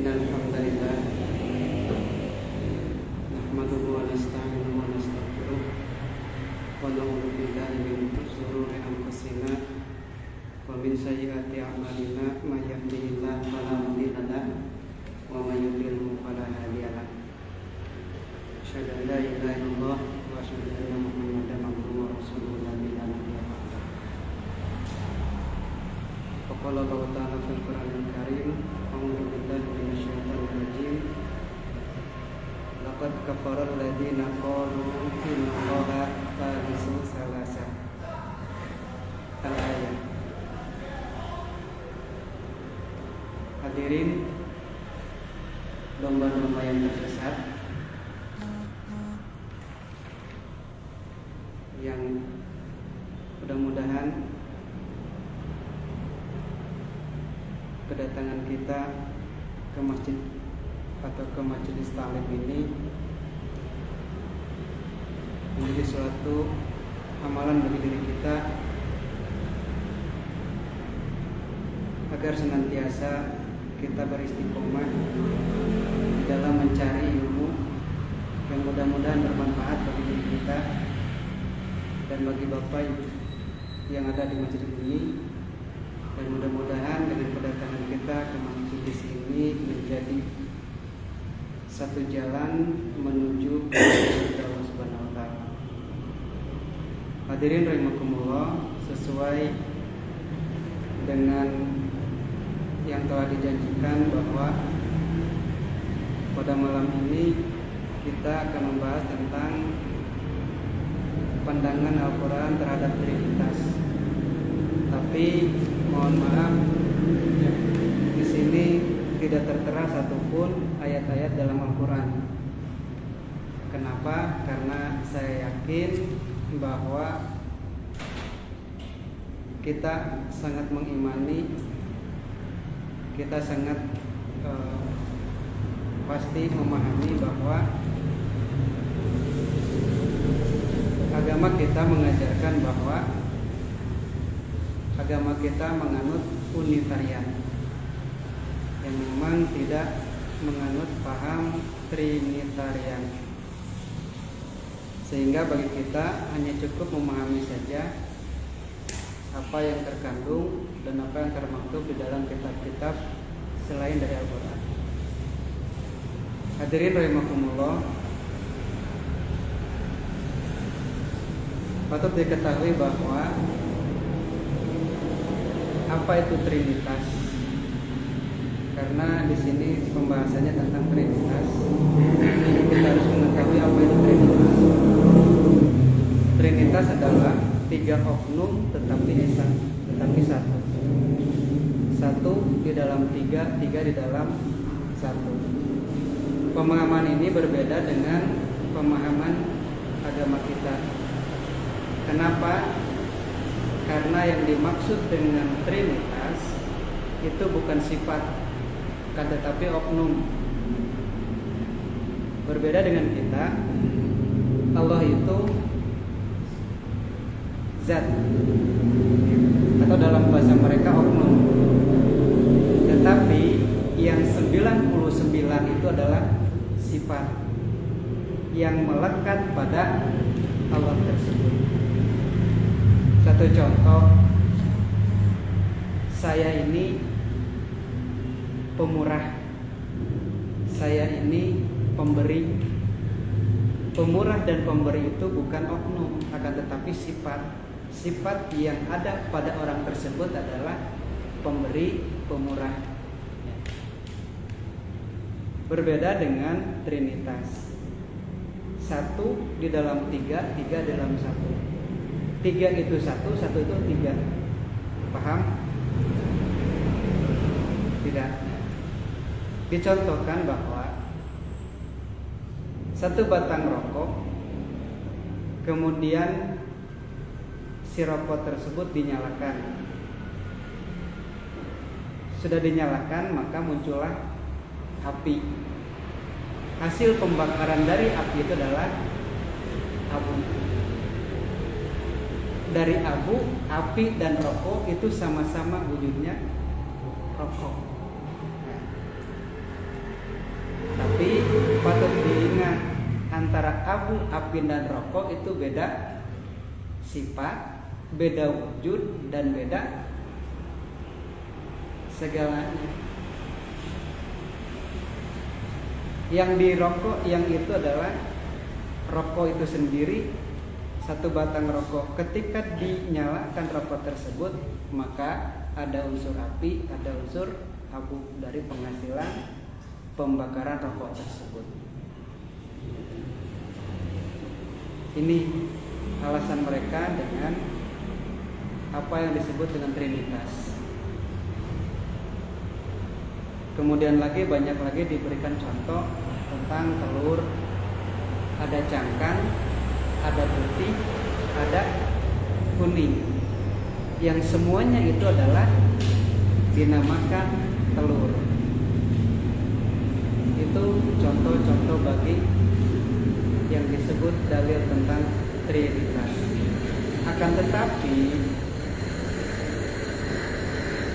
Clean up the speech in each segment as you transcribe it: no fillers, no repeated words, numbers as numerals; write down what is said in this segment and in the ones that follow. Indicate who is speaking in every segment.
Speaker 1: Innal hamdalillah nahmaduhu wa nasta'inuhu wa nastaghfiruh wa na'udzu billahi min shururi anfusina wa min sayyiati a'malina may yahdihillahu fala mudilla lahu wa may yudlilhu fala hadiya lahu. Asyhadu an la ilaha illallah wa asyhadu anna Muhammadan abduhu wa rasuluhu la ilaha illallah. Qala Allah Ta'ala fil Qur'anil Karim, a'udzu billahi minasyaitonir rajim. Laqad kafara alladziina qalu innallaha thalithu tsalatsa. Al-ayat. Hadirin domba-domba yang tersesat yang mudah-mudahan kedatangan kita ke masjid atau ke majelis taklim ini menjadi suatu amalan bagi diri kita agar senantiasa kita beristiqomah di dalam mencari ilmu yang mudah-mudahan bermanfaat bagi diri kita dan bagi Bapak Ibu yang ada di masjid ini, dan mudah-mudahan dengan kedatangan kita ke masjid ini menjadi satu jalan menuju kepada Allah Subhanahu wa taala. Hadirin rahimakumullah, sesuai dengan yang telah dijanjikan bahwa pada malam ini kita akan membahas tentang pandangan Al-Quran terhadap Trinitas. Tapi mohon maaf, di sini tidak tertera satupun ayat-ayat dalam Al-Quran. Kenapa? Karena saya yakin bahwa kita sangat mengimani, kita sangat pasti memahami bahwa agama kita mengajarkan bahwa agama kita menganut Unitarian yang memang tidak menganut paham Trinitarian, sehingga bagi kita hanya cukup memahami saja apa yang terkandung dan apa yang termaktub di dalam kitab-kitab selain dari Al-Quran. Hadirin rahimakumullah, patut diketahui bahwa apa itu Trinitas, karena di sini pembahasannya tentang Trinitas. Kita harus mengetahui apa itu Trinitas. Trinitas adalah 3 oknum tetapi satu. Satu di dalam 3, 3 di dalam 1. Pemahaman ini berbeda dengan pemahaman agama kita. Kenapa? Karena yang dimaksud dengan Trinitas itu bukan sifat, tetapi oknum. Berbeda dengan kita, Allah itu zat, atau dalam bahasa mereka oknum. Tetapi yang 99 itu adalah sifat yang melekat pada Allah tersebut. Satu contoh, saya ini pemurah, saya ini pemberi. Pemurah dan pemberi itu bukan oknum, akan tetapi sifat. Sifat yang ada pada orang tersebut adalah pemberi, pemurah. Berbeda dengan Trinitas. 1 di dalam 3, 3 di dalam 1. 3 itu 1, 1 itu 3. Paham? Tidak. Dicontohkan bahwa satu batang rokok, kemudian si rokok tersebut dinyalakan. Sudah dinyalakan, maka muncullah api. Hasil pembakaran dari api itu adalah abu. Dari abu, api dan rokok itu sama-sama wujudnya rokok. Tapi patut diingat, antara abu, api, dan rokok itu beda sifat, beda wujud, dan beda segalanya. Yang dirokok yang itu adalah rokok itu sendiri, satu batang rokok. Ketika dinyalakan rokok tersebut, maka ada unsur api, ada unsur abu dari penghasilan pembakaran rokok tersebut. Ini alasan mereka dengan apa yang disebut dengan Trinitas. Kemudian lagi banyak lagi diberikan contoh tentang telur, ada cangkang, ada putih, ada kuning, yang semuanya itu adalah dinamakan telur. Itu contoh-contoh bagi yang disebut dalil tentang Trinitas. Akan tetapi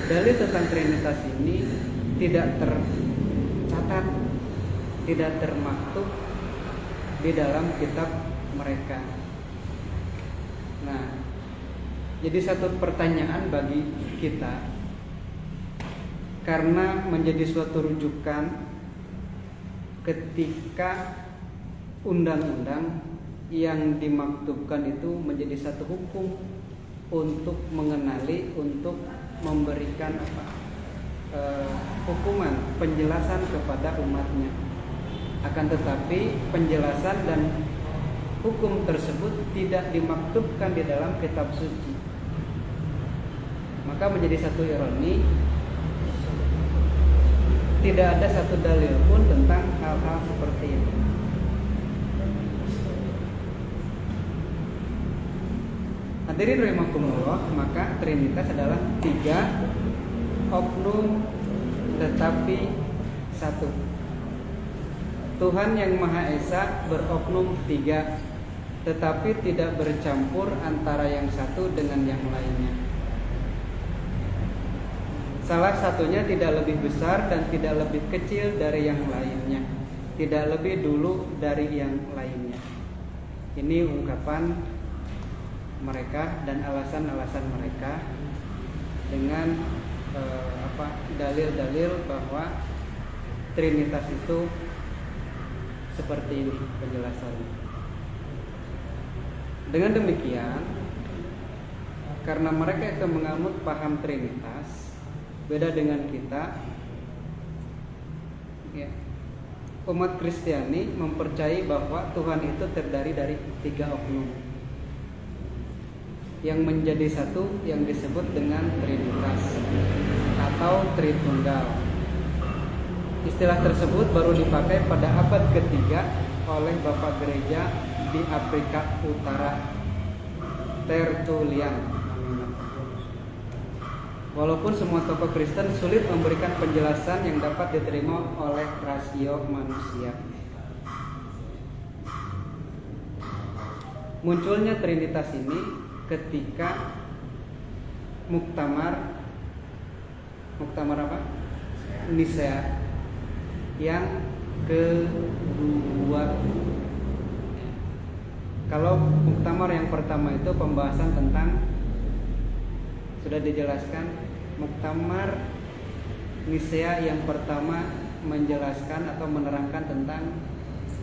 Speaker 1: dalil tentang Trinitas ini tidak tercatat, tidak termaktub di dalam kitab mereka. Nah, jadi satu pertanyaan bagi kita, karena menjadi suatu rujukan ketika undang-undang yang dimaktubkan itu menjadi satu hukum untuk mengenali, untuk memberikan hukuman, penjelasan kepada umatnya. Akan tetapi penjelasan dan hukum tersebut tidak dimaktubkan di dalam kitab suci. Maka menjadi satu ironi, tidak ada satu dalil pun tentang hal-hal seperti ini. Hadirin rahimakumullah, maka Trinitas adalah 3 oknum tetapi satu. Tuhan yang Maha Esa beroknum 3, tetapi tidak bercampur antara yang satu dengan yang lainnya. Salah satunya tidak lebih besar dan tidak lebih kecil dari yang lainnya, tidak lebih dulu dari yang lainnya. Ini ungkapan mereka dan alasan-alasan mereka dengan dalil-dalil bahwa Trinitas itu seperti ini penjelasannya. Dengan demikian, karena mereka itu menganut paham Trinitas, beda dengan kita, ya, umat Kristiani mempercayai bahwa Tuhan itu terdiri dari 3 oknum yang menjadi satu, yang disebut dengan Trinitas atau Tritunggal. Istilah tersebut baru dipakai pada abad ketiga oleh Bapak Gereja di Afrika Utara, Tertullian. Walaupun semua tokoh Kristen sulit memberikan penjelasan yang dapat diterima oleh rasio manusia. Munculnya Trinitas ini ketika Muktamar apa? Nisea yang kedua. Kalau Muktamar yang pertama itu pembahasan tentang, sudah dijelaskan, Muktamar Nisea yang pertama menjelaskan atau menerangkan tentang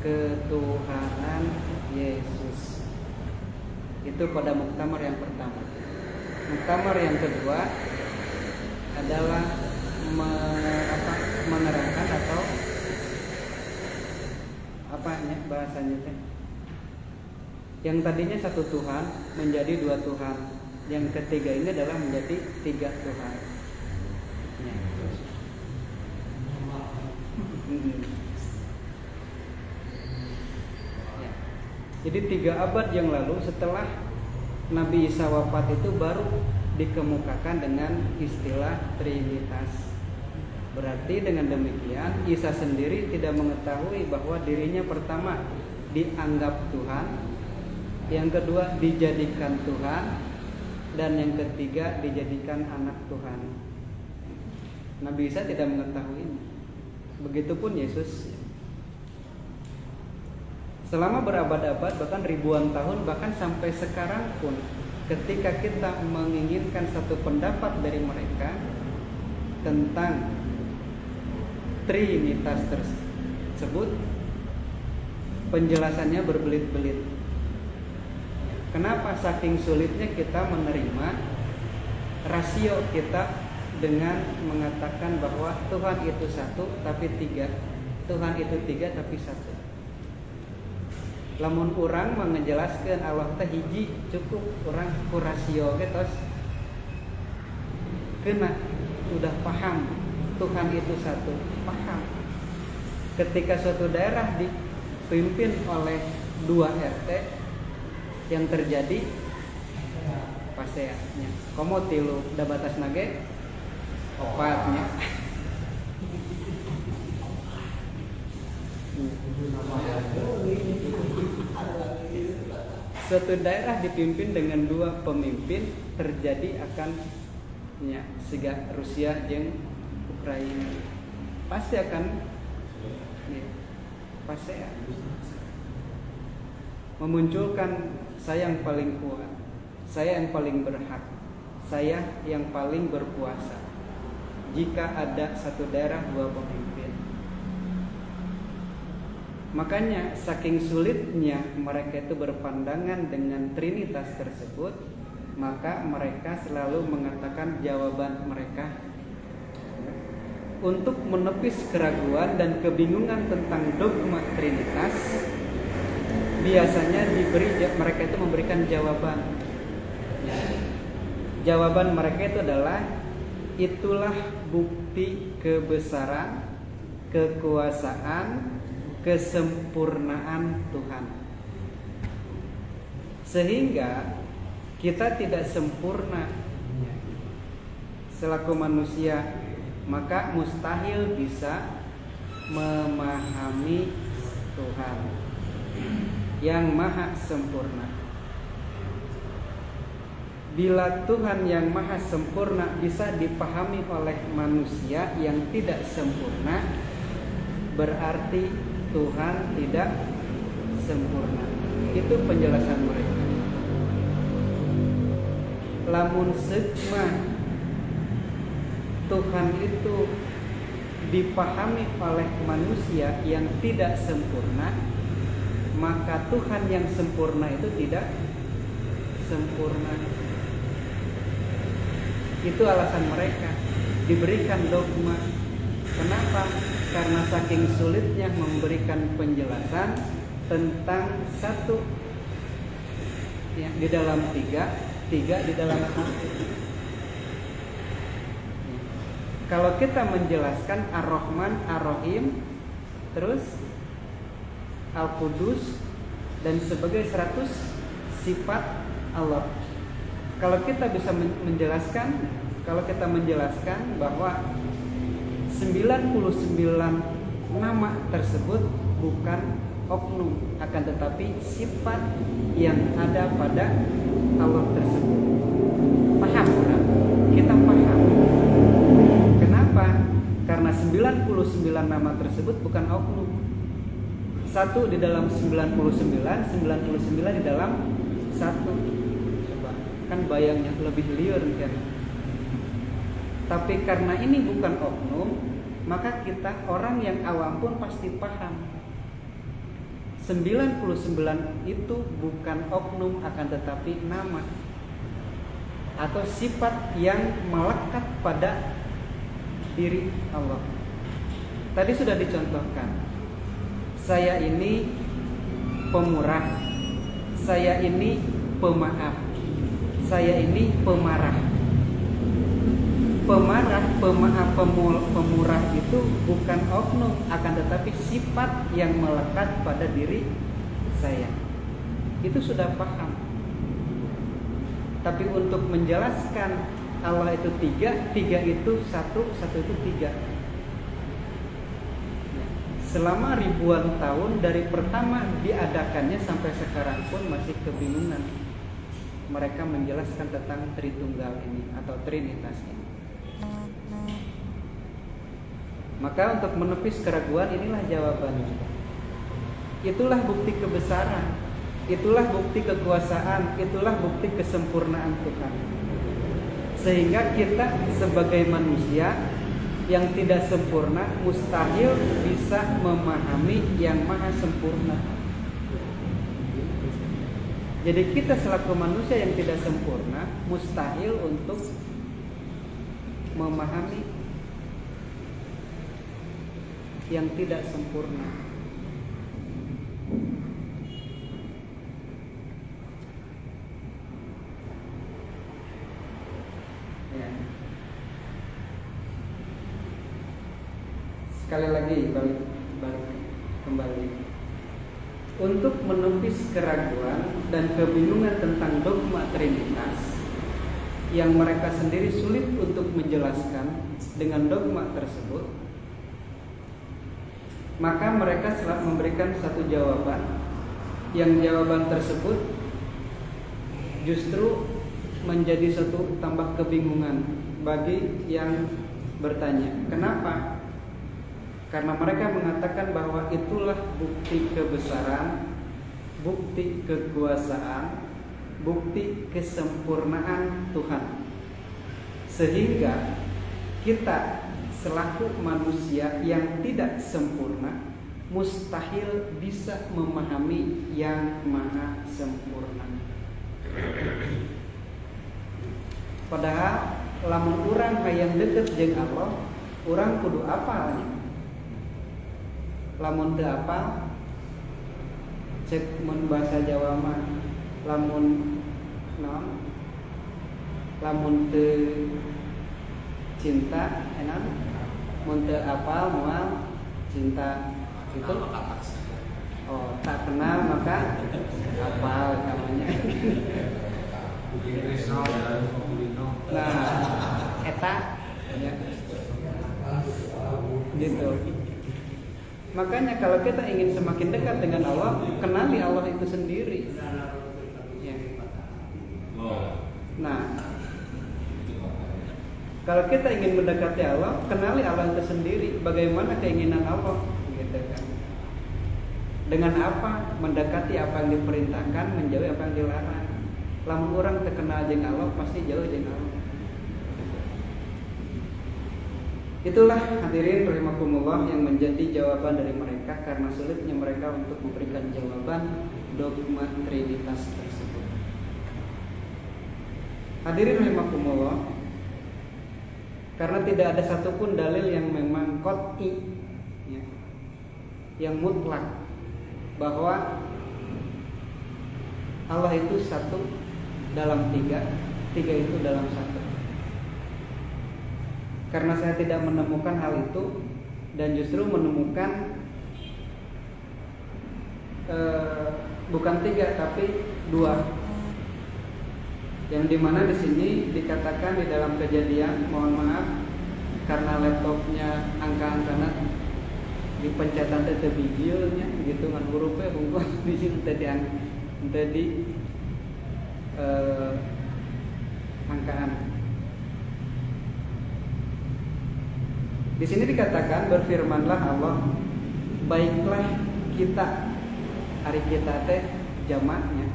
Speaker 1: ketuhanan Yesus. Itu pada Muktamar yang pertama. Muktamar yang kedua adalah menerangkan atau bahasanya teh. Yang tadinya satu Tuhan menjadi 2 Tuhan. Yang ketiga ini adalah menjadi 3 Tuhan. Ya. Ya. Jadi 3 abad yang lalu setelah Nabi Isa wafat itu baru dikemukakan dengan istilah Trinitas. Berarti dengan demikian Isa sendiri tidak mengetahui bahwa dirinya pertama dianggap Tuhan, yang kedua dijadikan Tuhan, dan yang ketiga dijadikan anak Tuhan. Nabi Isa tidak mengetahui. Begitupun Yesus Selama berabad-abad, bahkan ribuan tahun, bahkan sampai sekarang pun, ketika kita menginginkan satu pendapat dari mereka tentang trinitas tersebut, penjelasannya berbelit-belit. Kenapa saking sulitnya kita menerima rasio kita dengan mengatakan bahwa Tuhan itu satu tapi tiga, Tuhan itu tiga tapi satu. Lamun orang menjelaskan Allah teh hiji cukup, orang kurasio getos kena udah paham Tuhan itu satu, paham. Ketika suatu daerah dipimpin oleh 2 RT, yang terjadi paseanya komo tilu da batas nage opatnya. Suatu daerah dipimpin dengan 2 pemimpin, terjadi akan siga Rusia jeung Ukraina pasti akan pasti memunculkan saya yang paling kuat, saya yang paling berhak, saya yang paling berkuasa. Jika ada satu daerah 2 pemimpin, makanya saking sulitnya mereka itu berpandangan dengan trinitas tersebut, maka mereka selalu mengatakan jawaban mereka untuk menepis keraguan dan kebingungan tentang dogma trinitas. Biasanya mereka itu memberikan jawaban. Jawaban mereka itu adalah, itulah bukti kebesaran, kekuasaan, kesempurnaan Tuhan. Sehingga kita tidak sempurna selaku manusia, maka mustahil bisa memahami Tuhan yang maha sempurna. Bila Tuhan yang maha sempurna bisa dipahami oleh manusia yang tidak sempurna, berarti Tuhan tidak sempurna. Itu penjelasan mereka. Lamun seukeuma Tuhan itu dipahami oleh manusia yang tidak sempurna, maka Tuhan yang sempurna itu tidak sempurna. Itu alasan mereka diberikan dogma. Kenapa? Karena saking sulitnya memberikan penjelasan tentang satu ya, di dalam tiga di dalam satu. Kalau kita menjelaskan Ar-Rahman, Ar-Rahim, terus Al-Qudus dan sebagai 100 sifat Allah. Kalau kita bisa menjelaskan bahwa 99 nama tersebut bukan oknum, akan tetapi sifat yang ada pada Allah tersebut. Paham kan? Kita paham. Kenapa? Karena 99 nama tersebut bukan oknum. 1 di dalam 99 di dalam 1. Coba, kan bayangnya lebih liar kan. Tapi karena ini bukan oknum, maka kita orang yang awam pun pasti paham. 99 itu bukan oknum, akan tetapi nama atau sifat yang melekat pada diri Allah. Tadi sudah dicontohkan. Saya ini pemurah, saya ini pemaaf, saya ini pemarah. Pemarah, pemaaf, pemurah itu bukan oknum, akan tetapi sifat yang melekat pada diri saya. Itu sudah paham. Tapi untuk menjelaskan Allah itu 3 itu 1 itu 3. Selama ribuan tahun dari pertama diadakannya sampai sekarang pun masih kebingungan mereka menjelaskan tentang Tritunggal ini atau Trinitas ini. Maka untuk menepis keraguan inilah jawabannya. itulah bukti kebesaran, itulah bukti kekuasaan, itulah bukti kesempurnaan Tuhan. Sehingga kita sebagai manusia yang tidak sempurna mustahil bisa memahami yang maha sempurna. Jadi kita selaku manusia yang tidak sempurna mustahil untuk memahami yang tidak sempurna. Ya. Sekali lagi balik kembali. Untuk menepis keraguan dan kebingungan tentang dogma Trinitas yang mereka sendiri sulit untuk menjelaskan dengan dogma tersebut, maka mereka telah memberikan satu jawaban, yang jawaban tersebut justru menjadi suatu tambah kebingungan bagi yang bertanya. Kenapa? Karena mereka mengatakan bahwa itulah bukti kebesaran, bukti kekuasaan, bukti kesempurnaan Tuhan. Sehingga kita selaku manusia yang tidak sempurna mustahil bisa memahami yang maha sempurna. Padahal lamun urang hayang deket jeung Allah, urang kudu apalnya. Lamun teu apal, cek mun bahasa Jawa mah lamun naon? Lamun teu cinta enak, mun teu apal moal cinta itu. Oh, tak kenal maka apal namanya. Nah, eta ya. Gitu. Makanya kalau kita ingin semakin dekat dengan Allah, kenali Allah itu sendiri. Ya. Nah, kalau kita ingin mendekati Allah, kenali Allah itu sendiri. Bagaimana keinginan Allah, gitu kan? Dengan apa? Mendekati apa yang diperintahkan, menjauhi apa yang dilarang. Lamun orang terkenal jeung Allah, pasti jauh jeung Allah. Itulah hadirin rahimakumullah yang menjadi jawaban dari mereka karena sulitnya mereka untuk memberikan jawaban dogma Trinitas tersebut. Hadirin rahimakumullah, karena tidak ada satupun dalil yang memang qat'i, ya, yang mutlak bahwa Allah itu satu dalam tiga, tiga itu dalam satu. Karena saya tidak menemukan hal itu dan justru menemukan bukan tiga tapi dua, yang dimana di sini dikatakan di dalam Kejadian, mohon maaf karena laptopnya angka-angkana dipencetan teh bijilnya gitu ngan hurufnya bungkus di sini tadi angkaan. Di sini dikatakan, berfirmanlah Allah, baiklah kita, hari kita teh jamaknya,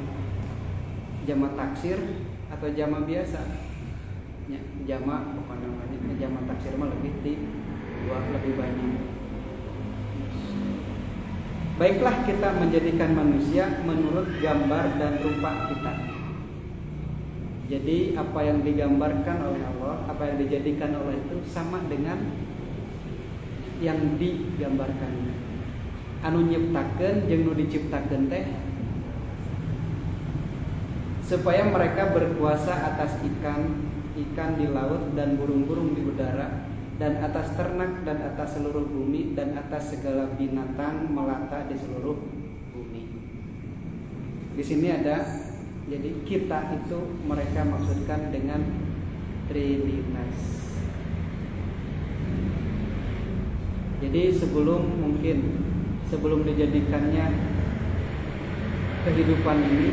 Speaker 1: jamak taksir atau jamak biasa, ya, jamak apa namanya, jamak taksir mah lebih lebih banyak. Baiklah kita menjadikan manusia menurut gambar dan rupa kita. Jadi apa yang digambarkan oleh Allah, apa yang dijadikan oleh itu sama dengan yang digambarkan. Anu nyiptakeun jeung nu diciptakeun teh supaya mereka berkuasa atas ikan di laut dan burung-burung di udara, dan atas ternak dan atas seluruh bumi dan atas segala binatang melata di seluruh bumi. Di sini ada, jadi kita itu mereka maksudkan dengan Trinitas. Jadi sebelum dijadikannya kehidupan ini,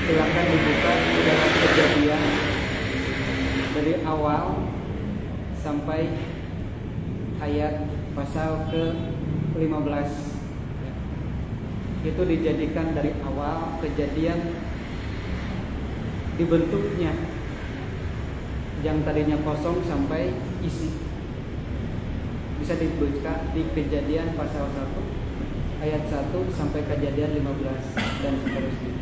Speaker 1: silakan dibuka di dalam Kejadian dari awal sampai ayat pasal ke-15. itu dijadikan dari awal kejadian dibentuknya yang tadinya kosong sampai isi. Bisa dibaca di Kejadian pasal 1 ayat 1 sampai Kejadian 15 dan seterusnya.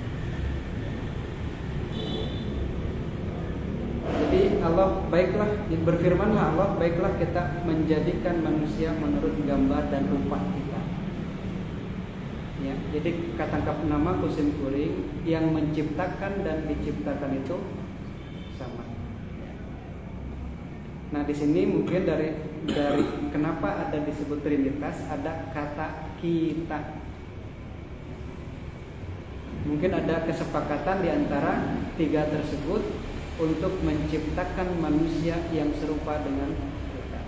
Speaker 1: Jadi Allah baiklah, berfirmanlah Allah, baiklah kita menjadikan manusia menurut gambar dan rupa kita. Ya, jadi kata nama kusim kuring yang menciptakan dan diciptakan itu sama. Nah, di sini mungkin dari kenapa ada disebut Trinitas, ada kata kita. Mungkin ada kesepakatan di antara tiga tersebut untuk menciptakan manusia yang serupa dengan kita.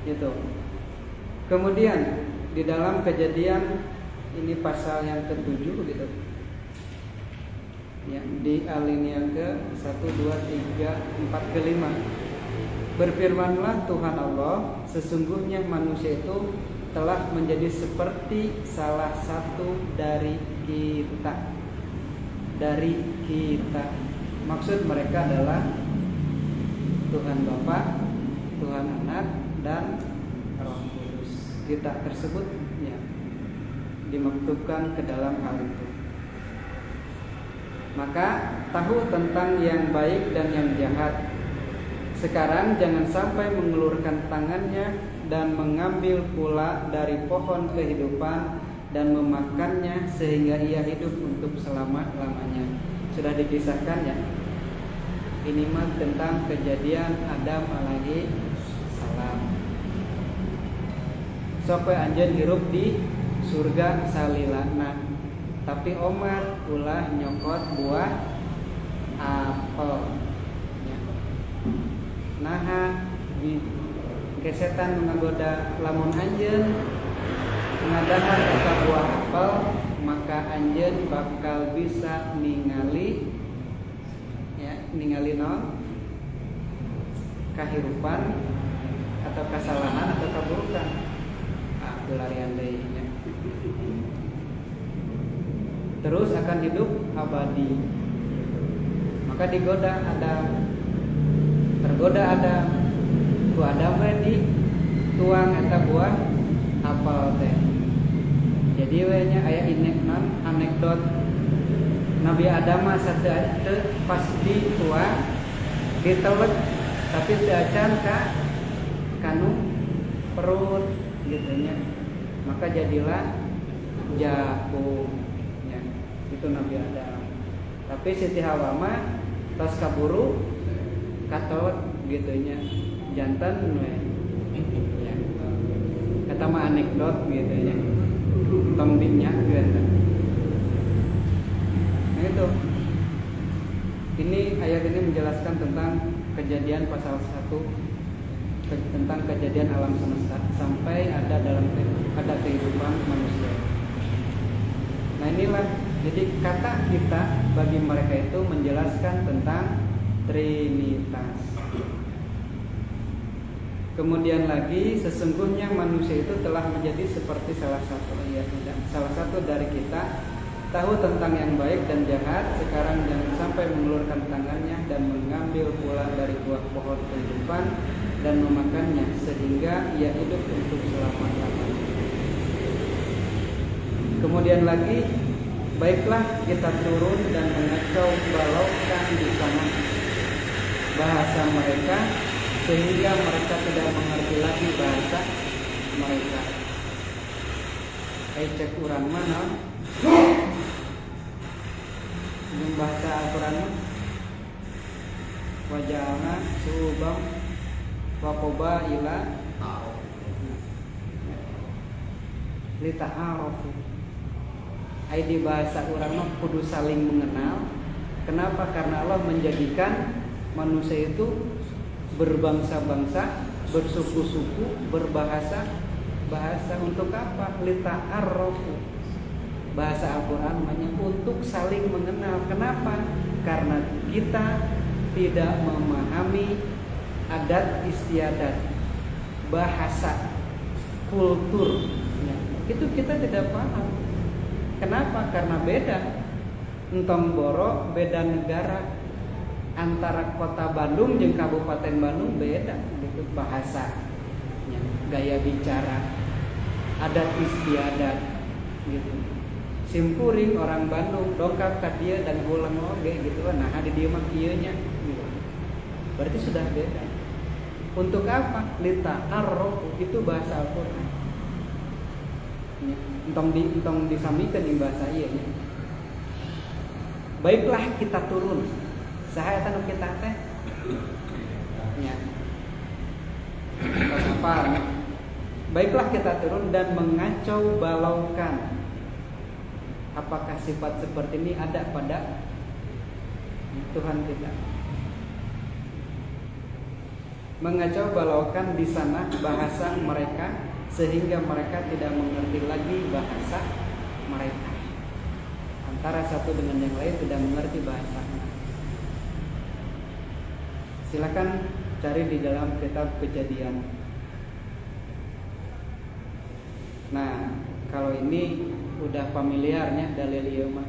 Speaker 1: Gitu. Kemudian di dalam Kejadian ini pasal yang ke-7 gitu. Ya, di alinea ke 1 2 3 4 ke 5. Berfirmanlah Tuhan Allah, sesungguhnya manusia itu telah menjadi seperti salah satu dari kita. Dari kita. Maksud mereka adalah Tuhan Bapa, Tuhan Anak, dan Roh Kudus. Kita tersebut ya dimaktubkan ke dalam hal itu. Maka tahu tentang yang baik dan yang jahat. Sekarang jangan sampai mengulurkan tangannya dan mengambil pula dari pohon kehidupan dan memakannya sehingga ia hidup untuk selama-lamanya. Sudah dikisahkan ya. Ini mah tentang kejadian Adam alaihi salam. Sampai anjeun hirup di surga salilana. Tapi Omar ulah nyokot buah apel. Ya. Naha kesetan menggoda lamun anjeun ngadahar ka buah apel, maka anjeun bakal bisa ningali naon kahirupan atau kesalahan atau keburukan. Pelarian deui nya. Terus akan hidup abadi. Maka tergoda Adam. Ku Adam di tuang eta buah apel teh. Jadi we nya aya anekdot Nabi Adam sateu pas di tuang ditelek tapi teu acan ka kanu perut gitu nya. Maka jadilah jagung. Itu Nabi Adam. Tapi Siti Hawa mah tos kaburu katot gitunya jantan we. Ya. Kata mah anekdot gitu ya. Tong dinyakeun. Nah itu. Ini ayat ini menjelaskan tentang Kejadian pasal 1 tentang kejadian alam semesta sampai ada kehidupan manusia. Nah inilah, jadi kata kita bagi mereka itu menjelaskan tentang Trinitas. Kemudian lagi, sesungguhnya manusia itu telah menjadi seperti salah satu dari kita, tahu tentang yang baik dan jahat. Sekarang jangan sampai mengulurkan tangannya dan mengambil pula dari buah pohon kehidupan dan memakannya sehingga ia hidup untuk selama-lamanya. Kemudian lagi, baiklah kita turun dan mengacau balaukan di sana bahasa mereka sehingga mereka tidak mengerti lagi bahasa mereka. Cek urang mana? Ini bahasa Al-Quran wajahna subang wakoba ila lita'arofu. Di bahasa orang mah kudu saling mengenal. Kenapa? Karena Allah menjadikan manusia itu berbangsa-bangsa, bersuku-suku, berbahasa. Untuk apa? Lita'arofu. Bahasa Al-Quran namanya untuk saling mengenal. Kenapa? Karena kita tidak memahami adat istiadat, bahasa, kultur. Itu kita tidak paham. Kenapa? Karena beda. Entong boro beda negara. Antara kota Bandung jeung Kabupaten Bandung beda gitu bahasanya, gaya bicara, adat istiadat gitu. Simkuring orang Bandung dongkap ka dieu dan ulang oge gitu kan. Nah, di dieu mah kieu nya gitu. Berarti sudah beda. Untuk apa? Lita'arruf, itu bahasa Al-Qur'an. Entong disamikeun di bahasa ieu nya. Baiklah kita turun. Saha eta nu kita teh? Nya. Apa? Baiklah kita turun dan mengacau balaukan. Apakah sifat seperti ini ada pada Tuhan kita? Mengacau balaukan di sana bahasa mereka sehingga mereka tidak mengerti lagi bahasa mereka. Antara satu dengan yang lain tidak mengerti bahasanya. Silakan cari di dalam kitab Kejadian. Nah, kalau ini udah familiarnya dalil ieu mah.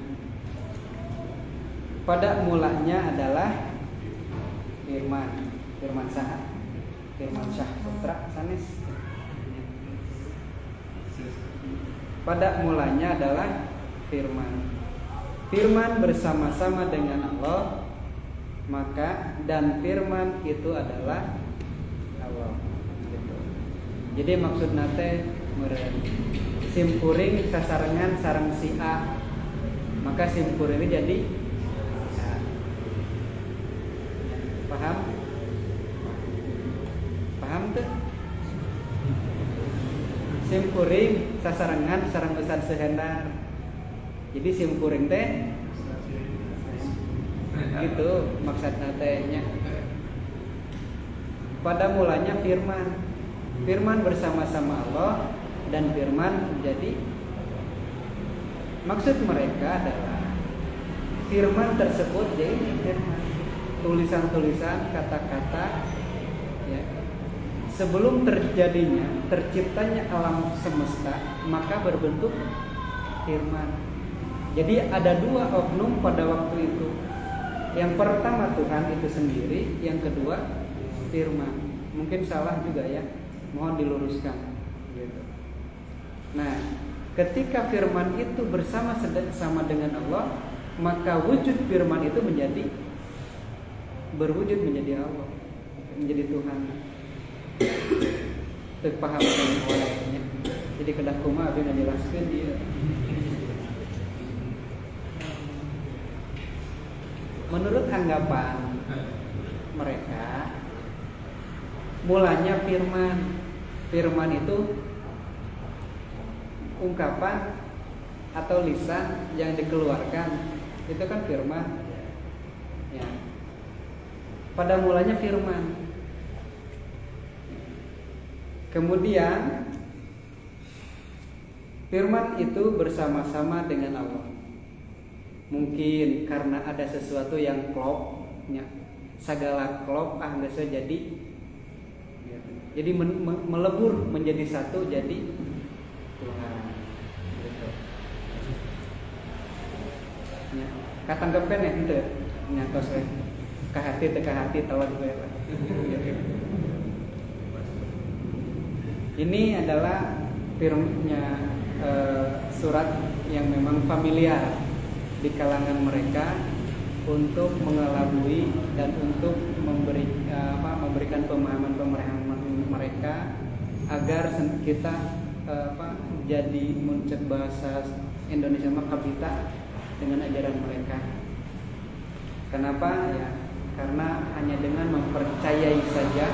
Speaker 1: Pada mulanya adalah firman saha? Firman Syah Putra sanes. Pada mulanya adalah firman. Firman bersama-sama dengan Allah, maka dan firman itu adalah Allah gitu. Jadi maksud nate meureun simkuring sasarengan sareng si A, maka simkuring ini jadi A. Paham? Paham tuh? Simkuring sasarengan sareng besar sehendar. Jadi simkuring teh gitu maksud natenya. Pada mulanya firman bersama-sama Allah dan firman menjadi. Maksud mereka adalah firman tersebut jadi firman, tulisan-tulisan, kata-kata ya. Sebelum terciptanya alam semesta, maka berbentuk firman. Jadi ada dua oknum pada waktu itu. Yang pertama Tuhan itu sendiri, yang kedua firman. Mungkin salah juga ya, mohon diluruskan gitu. Nah, ketika firman itu bersama dengan Allah, maka wujud firman itu berwujud menjadi Allah, menjadi Tuhan. Terpaham dengan awalnya. Jadi kedah kumaha abdi ngajelaskeun dia. Menurut anggapan mereka, mulanya firman itu ungkapan atau lisan yang dikeluarkan, itu kan firman ya. Pada mulanya firman, kemudian firman itu bersama-sama dengan Allah. Mungkin karena ada sesuatu yang klop ya, segala klop geus jadi melebur menjadi satu, jadi Tuhan gitu. Ya, katangkepen ya henteu nyatos we ka hati teu ka hati tawar we. Ini adalah firman-nya surat yang memang familiar di kalangan mereka untuk mengelabui dan untuk memberikan pemahaman mereka agar kita jadi muncul bahasa Indonesia makabita dengan ajaran mereka. Kenapa? Ya, karena hanya dengan mempercayai saja,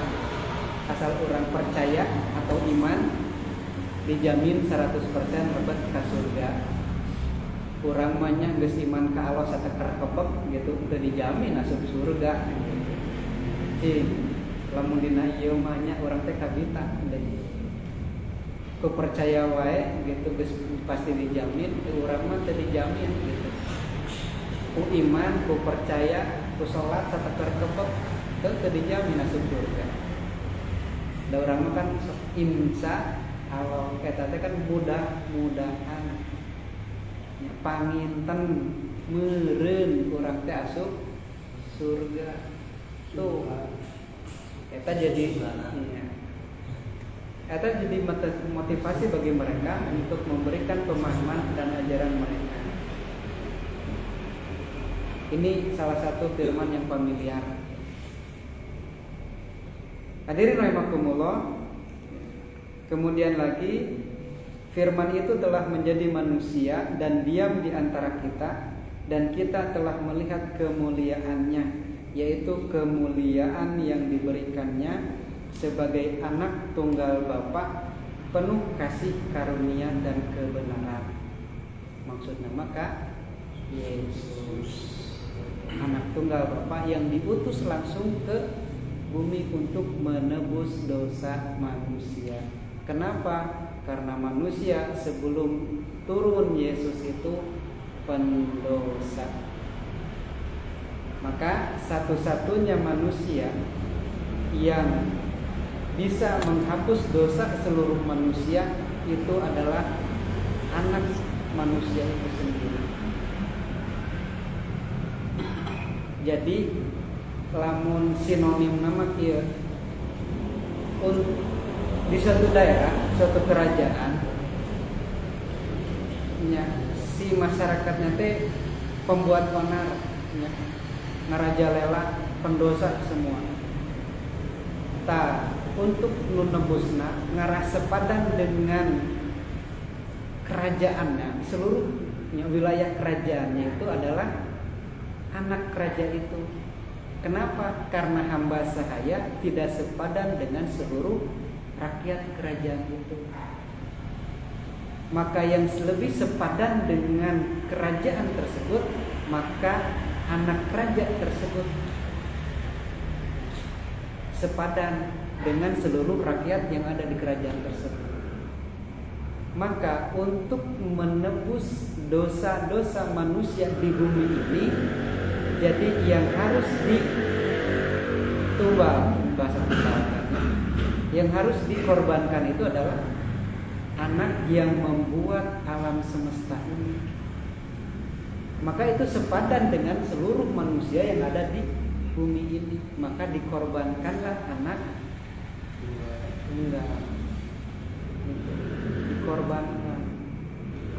Speaker 1: asal orang percaya atau iman, dijamin 100% lebet ke surga. Urang mah nya geus iman ka Allah sateker kebek gitu, teu dijamin asup surga. Cing, lamun dina ieu mah nya urang teh kabita deui. Ku percaya wae gitu geus pasti dijamin, urang mah teu dijamin gitu. Ku iman, ku percaya, ku salat sateker kebek, teu dijamin asup surga. Da urang mah kan insya Allah eta teh kan mudah-mudahan. Ya, panginten meureun urang teh asup surga. Tuh. Eta jadi eta jadi motivasi bagi mereka untuk memberikan pemahaman dan ajaran mereka. Ini salah satu firman yang familiar. Hadirin rahimakumullah. Kemudian lagi firman itu telah menjadi manusia dan diam di antara kita, dan kita telah melihat kemuliaannya, yaitu kemuliaan yang diberikannya sebagai anak tunggal Bapa, penuh kasih karunia dan kebenaran. Maksudnya maka Yesus, anak tunggal Bapa yang diutus langsung ke bumi untuk menebus dosa manusia. Kenapa? Karena manusia sebelum turun Yesus itu pendosa. Maka satu-satunya manusia yang bisa menghapus dosa seluruh manusia itu adalah anak manusia itu sendiri. Jadi lamun sinonim nama kieu di suatu daerah, suatu kerajaan nya si masyarakatnya teh pembuat onar nya, ngarajalela, pendosa semua. Tah untuk nunebusna ngarah sepadan dengan kerajaannya, seluruhnya wilayah kerajaannya itu adalah anak raja itu. Kenapa? Karena hamba sahaya tidak sepadan dengan seluruh rakyat kerajaan itu. Maka yang lebih sepadan dengan kerajaan tersebut, maka anak raja tersebut sepadan dengan seluruh rakyat yang ada di kerajaan tersebut. Maka untuk menebus dosa-dosa manusia di bumi ini, jadi yang harus ditumbal, bahasa tumbalkannya, yang harus dikorbankan itu adalah anak yang membuat alam semesta ini. Maka itu sepadan dengan seluruh manusia yang ada di bumi ini. Maka dikorbankanlah anak tunggal. Dikorbankan.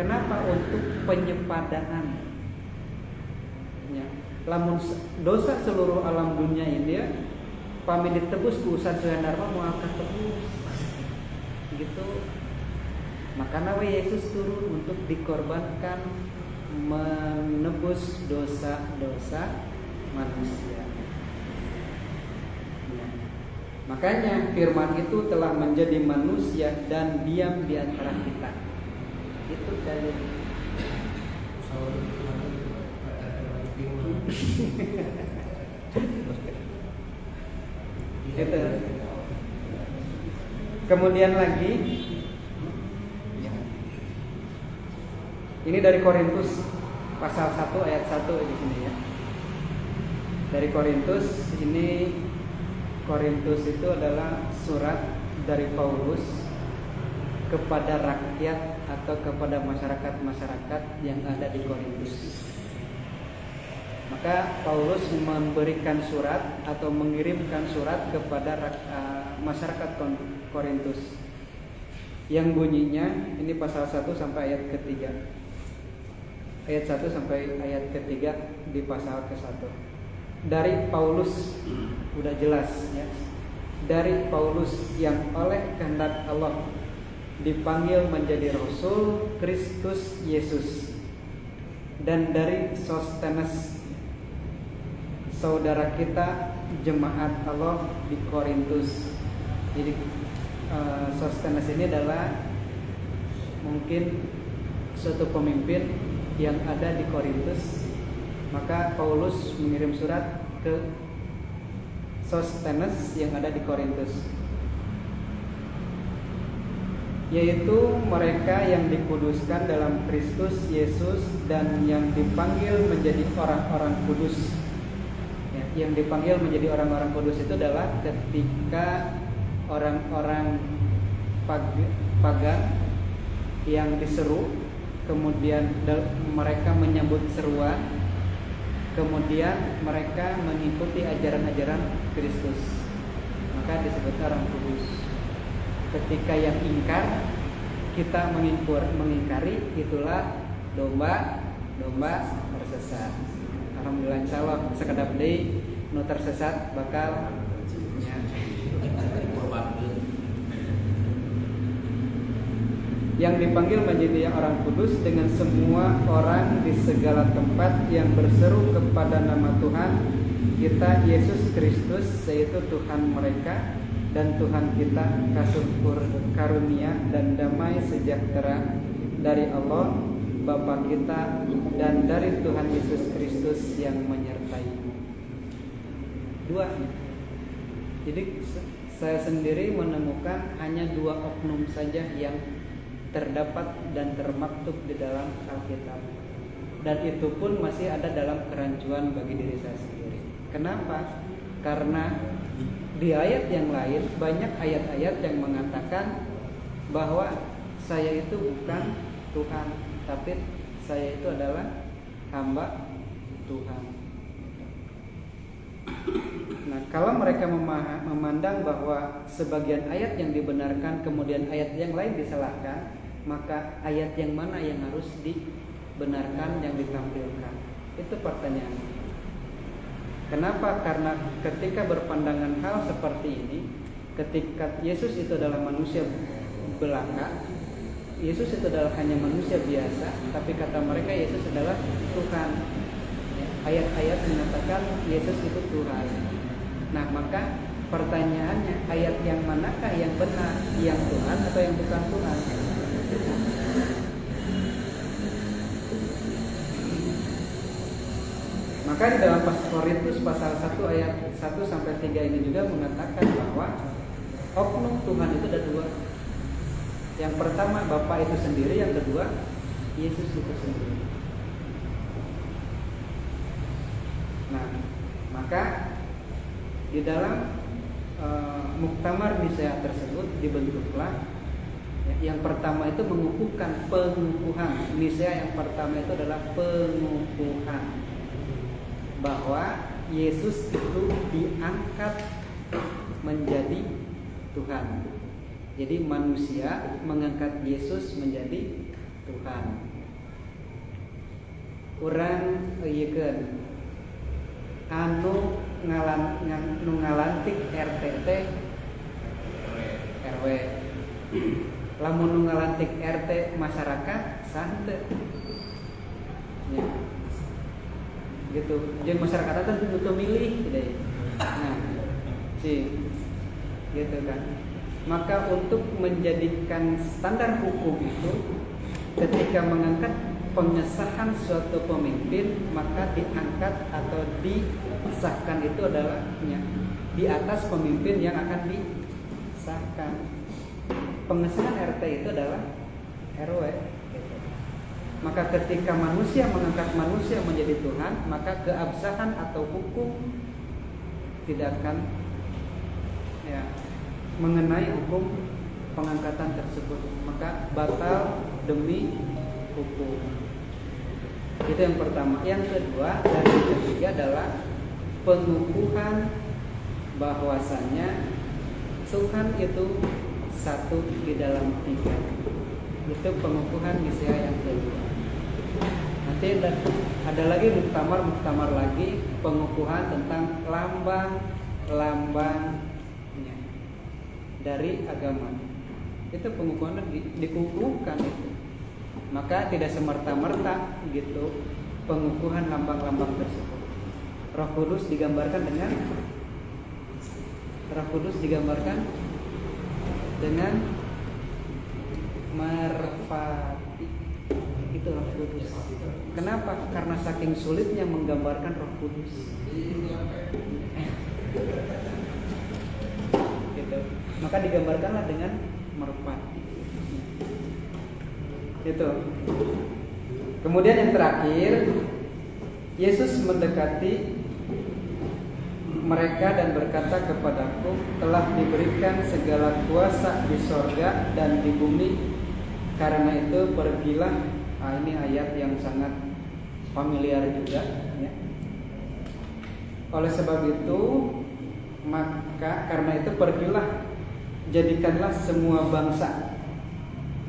Speaker 1: Kenapa? Untuk penyepadan. Ya. Lamun dosa seluruh alam dunia ini ya, pami ditebus ku usan Suhendar moal katebus. Gitu. Makanya Yesus turun untuk dikorbankan menebus dosa-dosa manusia. Ya. Makanya firman itu telah menjadi manusia dan diam di antara kita. Itu dalil. Gitu. Kemudian lagi ini dari Korintus pasal 1 ayat 1 di sini ya. Dari Korintus ini, Korintus itu adalah surat dari Paulus kepada rakyat atau kepada masyarakat-masyarakat yang ada di Korintus. Maka Paulus memberikan surat atau mengirimkan surat kepada masyarakat Korintus yang bunyinya ini pasal 1 sampai ayat ketiga. Ayat 1 sampai ayat ketiga di pasal ke-1. Dari Paulus, udah jelas ya. Dari Paulus yang oleh kehendak Allah dipanggil menjadi Rasul Kristus Yesus, dan dari Sostenes, saudara kita jemaat Allah di Korintus. Jadi Sostenes ini adalah mungkin suatu pemimpin yang ada di Korintus. Maka Paulus mengirim surat ke Sostenes yang ada di Korintus, yaitu mereka yang dikuduskan dalam Kristus Yesus dan yang dipanggil menjadi orang-orang kudus. Yang dipanggil menjadi orang-orang kudus itu adalah ketika orang-orang pagan yang diseru kemudian mereka menyambut seruan, kemudian mereka mengikuti ajaran-ajaran Kristus, maka disebut orang kudus. Ketika yang ingkar, kita mengingkari, itulah domba tersesat. Alhamdulillah, insyaallah sekedap deui nu tersesat bakal yang dipanggil menjadi orang kudus dengan semua orang di segala tempat yang berseru kepada nama Tuhan kita Yesus Kristus, yaitu Tuhan mereka dan Tuhan kita, kasih karunia dan damai sejahtera dari Allah Bapa kita dan dari Tuhan Yesus Kristus yang menyertai. Dua. Jadi saya sendiri menemukan hanya 2 oknum saja yang terdapat dan termaktub di dalam Alkitab, dan itu pun masih ada dalam kerancuan bagi diri saya sendiri. Kenapa? Karena di ayat yang lain banyak ayat-ayat yang mengatakan bahwa saya itu bukan Tuhan, tapi saya itu adalah hamba Tuhan. Nah, kalau mereka memandang bahwa sebagian ayat yang dibenarkan kemudian ayat yang lain disalahkan, maka ayat yang mana yang harus dibenarkan, yang ditampilkan? Itu pertanyaannya. Kenapa? Karena ketika berpandangan hal seperti ini, ketika Yesus itu adalah manusia belaka, Yesus itu adalah hanya manusia biasa, tapi kata mereka Yesus adalah Tuhan. Ayat-ayat mengatakan Yesus itu Tuhan. Nah, maka pertanyaannya, ayat yang manakah yang benar, yang Tuhan atau yang bukan Tuhan? Maka di dalam Korintus pasal 1 ayat 1 sampai 3 ini juga mengatakan bahwa oknum Tuhan itu ada 2. Yang pertama Bapa itu sendiri, yang kedua Yesus itu sendiri. Nah, maka di dalam muktamar Nisea tersebut dibentuklah yang pertama itu mengukuhkan pengukuhan. Nisea yang pertama itu adalah pengukuhan bahwa Yesus itu diangkat menjadi Tuhan. Jadi manusia mengangkat Yesus menjadi Tuhan. Urang ieukeun anu ngalantik RT RW. Lamun nu ngalantik RT masyarakat santet. Ya. Gitu. Jeung masyarakat itu butuh milih gitu. Nah, gitu kan. Maka untuk menjadikan standar hukum itu, ketika mengangkat pengesahan suatu pemimpin, maka diangkat atau disahkan itu adalah di atas pemimpin yang akan disahkan. Pengesahan RT itu adalah RW. Maka ketika manusia mengangkat manusia menjadi Tuhan, maka keabsahan atau hukum tidak akan mengenai hukum pengangkatan tersebut, maka batal demi hukum. Itu yang pertama. Yang kedua dan yang ketiga adalah pengukuhan bahwasanya Tuhan itu satu di dalam 3. Itu pengukuhan Nisea yang kedua. Nanti ada lagi muktamar lagi pengukuhan tentang lambang dari agama. Itu pengukuhan dikukuhkan itu. Maka tidak semerta-merta gitu pengukuhan lambang-lambang tersebut. Roh Kudus digambarkan dengan merpati. Itu Roh Kudus. Kenapa? Karena saking sulitnya menggambarkan Roh Kudus. Gitu. Maka digambarkanlah dengan merpati. Itu. Kemudian yang terakhir, Yesus mendekati mereka dan berkata kepadaku, telah diberikan segala kuasa di sorga dan di bumi. Karena itu pergilah Ini ayat yang sangat familiar juga ya. Oleh sebab itu, maka karena itu pergilah, jadikanlah semua bangsa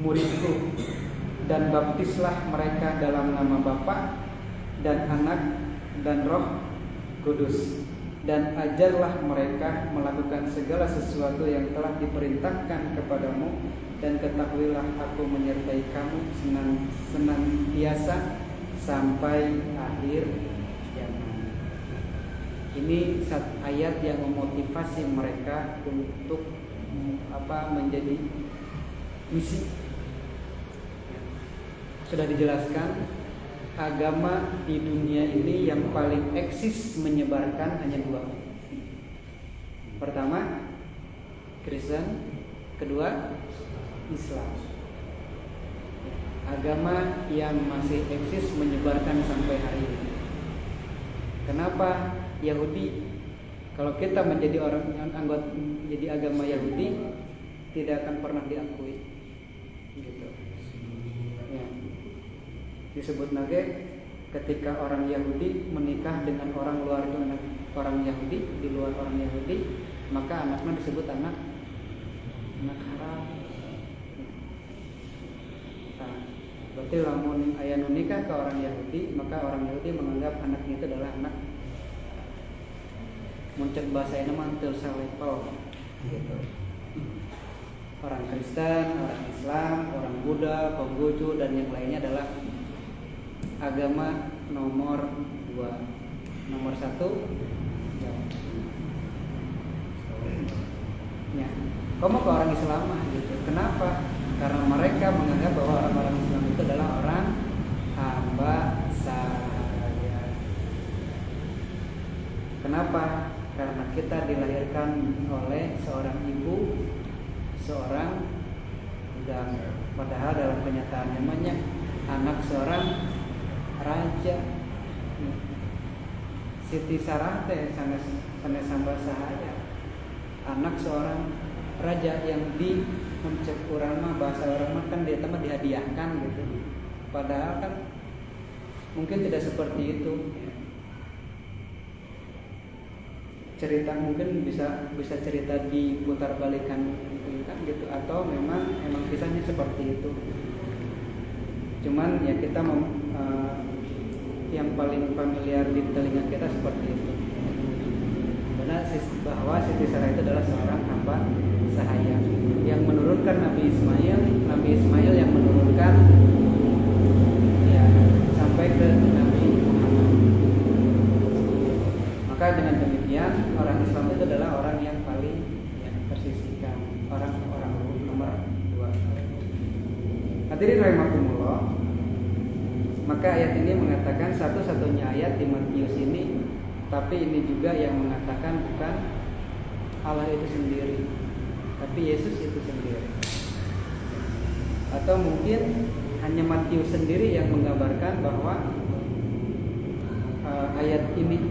Speaker 1: muridku, dan baptislah mereka dalam nama Bapa dan Anak dan Roh Kudus, dan ajarlah mereka melakukan segala sesuatu yang telah diperintahkan kepadamu, dan ketahuilah aku menyertai kamu senantiasa sampai akhir zaman. Ini ayat yang memotivasi mereka untuk menjadi misi. Sudah dijelaskan, agama di dunia ini yang paling eksis menyebarkan hanya dua. Pertama, Kristen. Kedua, Islam. Agama yang masih eksis menyebarkan sampai hari ini. Kenapa Yahudi? Kalau kita menjadi orang anggota jadi agama Yahudi, tidak akan pernah diakui. Gitu. Ya. Disebut nage ketika orang Yahudi menikah dengan orang luar orang Yahudi, di luar orang Yahudi, maka anaknya disebut anak haram. Nah, berarti lamun aya nu nikah ke orang Yahudi, maka orang Yahudi menganggap anaknya itu adalah anak muncul bahasa ini mah teu salepel gitu. Orang Kristen, orang Islam, orang Buddha, Konghucu dan yang lainnya adalah agama nomor 2. Nomor 1 ya. Kamu ke orang Islam gitu. Kenapa? Karena mereka menganggap bahwa orang-orang Islam itu adalah orang hamba sahaya. Kenapa? Karena kita dilahirkan oleh seorang ibu, seorang budak. Padahal dalam kenyataannya namanya anak seorang raja. Siti Sarah teh sanes hamba sahaya. Anak seorang raja yang mencek urang mah bahasa orang mah kan dia mah dihadiahkan gitu. Padahal kan mungkin tidak seperti itu. Cerita mungkin bisa cerita diputar balikan gitu, atau emang kisahnya seperti itu. Cuman ya kita yang paling familiar di telinga kita seperti itu. Benar bahwa Siti Sarah itu adalah seorang hamba sahaya yang menurunkan Nabi Ismail yang menurunkan ya sampai ke Nabi Muhammad. Maka dengan demikian orang Islam itu adalah orang yang paling tersisihkan, orang nomor 2. Hadirin rahimakumullah. Maka ayat ini mengatakan satu-satunya ayat di Matius ini, tapi ini juga yang mengatakan bukan Allah itu sendiri, tapi Yesus itu sendiri. Atau mungkin hanya Matius sendiri yang menggambarkan bahwa ayat ini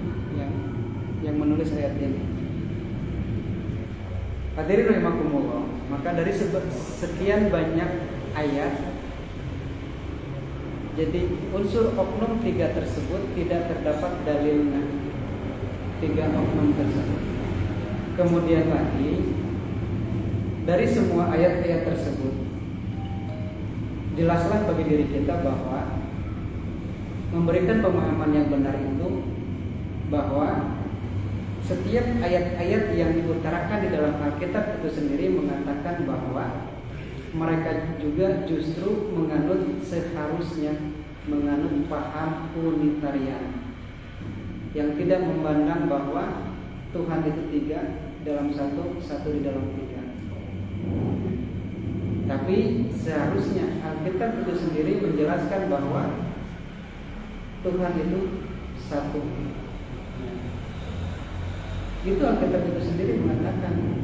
Speaker 1: yang menulis ayat ini. Hadirin rahimakumullah, maka dari sekian banyak ayat, jadi unsur oknum 3 tersebut tidak terdapat dalilnya. 3 oknum tersebut. Kemudian lagi dari semua ayat-ayat tersebut, jelaslah bagi diri kita bahwa memberikan pemahaman yang benar itu bahwa setiap ayat-ayat yang diutarakan di dalam Alkitab itu sendiri mengatakan bahwa mereka juga justru seharusnya menganut paham Unitarian yang tidak memandang bahwa Tuhan itu 3 dalam satu di dalam 3. Tapi seharusnya Alkitab itu sendiri menjelaskan bahwa Tuhan itu 1. Itu Alkitab itu sendiri mengatakan.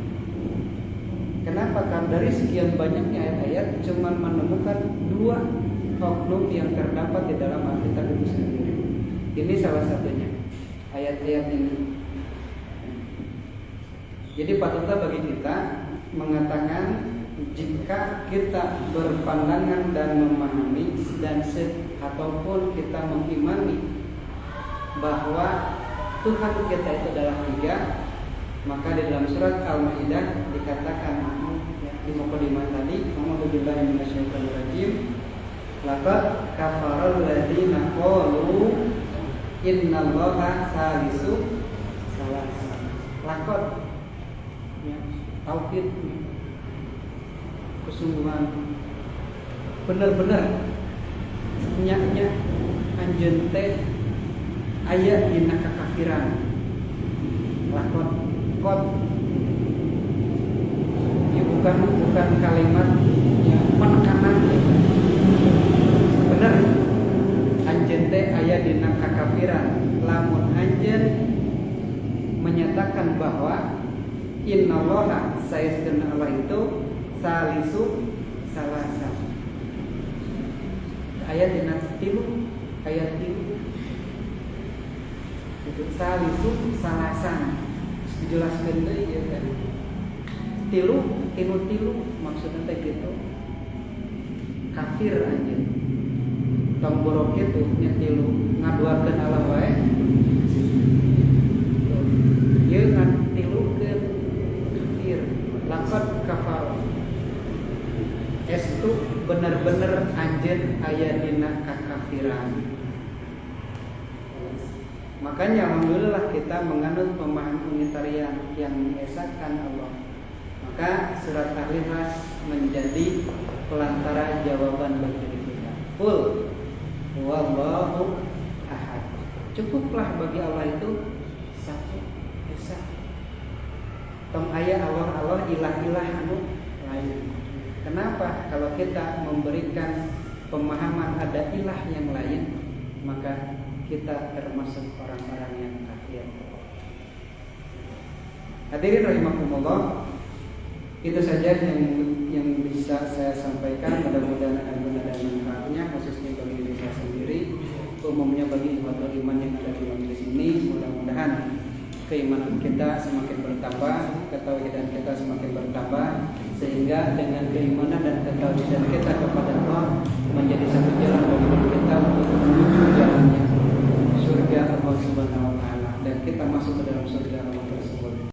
Speaker 1: Kenapa? Karena dari sekian banyaknya ayat-ayat cuma menemukan 2 oknum yang terdapat di dalam Alkitab itu sendiri. Ini salah satunya ayat-ayat ini. Jadi patutlah bagi kita mengatakan jika kita berpandangan dan memahami ataupun kita mengimani bahwa Tuhan kita itu adalah tiga, maka di dalam surat Al-Maidah dikatakan di mukadimah tadi, a'udzubillahi minasyaitonir rajim, laqad kafaral ladzina qalu innallaha salisu salasa. Laqad ya, tauhid kesungguhan benar-benar nya anjeun teh aya dina kakafiran. Laqad qad ya bukan kalimat yang penekanan ya. Bener anjeun teh aya dina kakafiran lamun anjeun menyatakan bahwa innallaha sayyidina Allah itu salisu salasa. Ayat dina tilu ayat tilu itu salisu salasan dijelaskeun deui ya kan. Tilu maksudnya teh gitu. Kafir anjeun. Tong borok itu nya tilu ngaduakeun Allah wae. Ieu ngatilukeun kafir. Laqad kafar. Estu bener-bener anjeun aya dina kakafiran. Makanya alhamdulillah kita menganut pemahaman unitarian yang mengesahkan Allah. Maka surat Al-Ikhlas menjadi pelantara jawaban bagi diri kita. Qul huwallahu ahad. Cukuplah bagi Allah itu satu esa. Tong aya Allah ilah-ilah anu lain. Kenapa? Kalau kita memberikan pemahaman ada ilah yang lain, maka kita termasuk orang-orang yang kafir. Hadirin rahimakumullah, itu saja yang bisa saya sampaikan. Mudah-mudahan ada guna dan manfaatnya, khususnya bagi diri saya sendiri, umumnya bagi ikhwatul iman yang ada di majelis ini. Mudah-mudahan keimanan kita semakin bertambah, ketauhidan kita semakin bertambah, sehingga dengan keimanan dan ketauhidan kita kepada Allah menjadi satu jalan bagi kita untuk menuju jalannya surga Allah Subhanahu wa taala, dan kita masuk ke dalam surga Allah tersebut.